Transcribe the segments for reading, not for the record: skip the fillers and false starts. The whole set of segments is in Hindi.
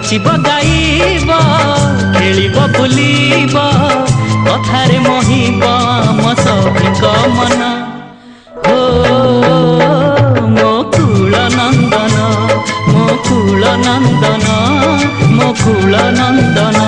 नाचिब गाइब खेलिब बुलिब कथारे मोहिब आम सखीक मन हो मो कुल नंदन मो कुल नंदन मो कुल नंदन।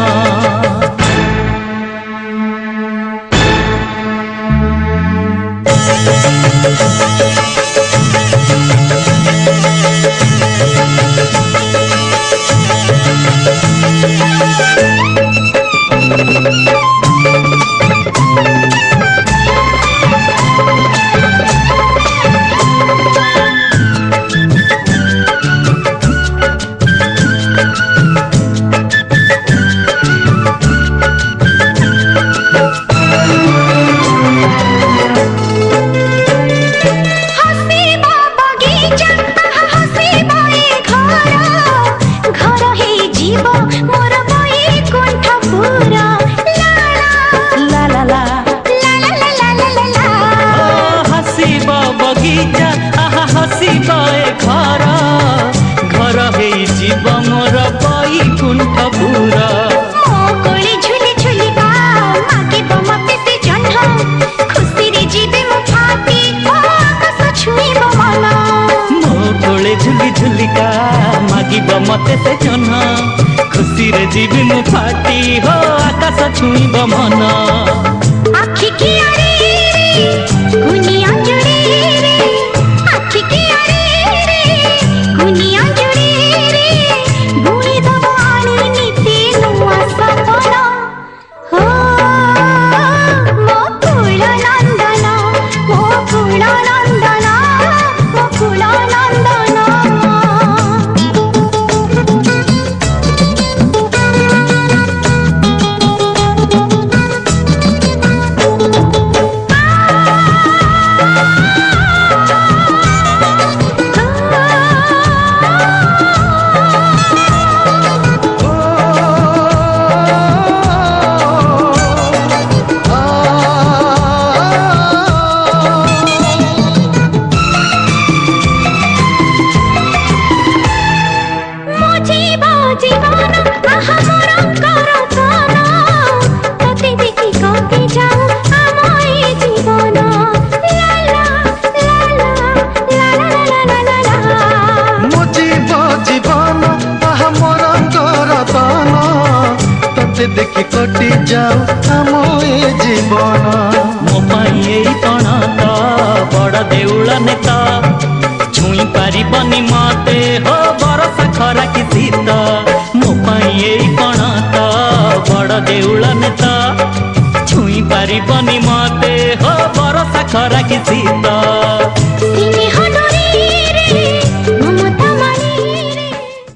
मते से जन्हा खुशी रे जीवी मु फाटी हो आकाश छुईब मन आखि की रे गुनिया जुड़ी रे आखि की रे गुनिया जुड़ी रे बुई दबानी नीति नुआ सपन हो मो कुल नंदन मो कुल नंदन मो कुल नंदन। देखी कटी जाऊ आम ए जीवन मो पाई पण तो बड़ देउल नेता छुई पारिबनी मते हो बरस खरा कि शीत मो पाई पण तो बड़ देउल नेता छुई पारिबनी मते हो बरस खरा कि शीत।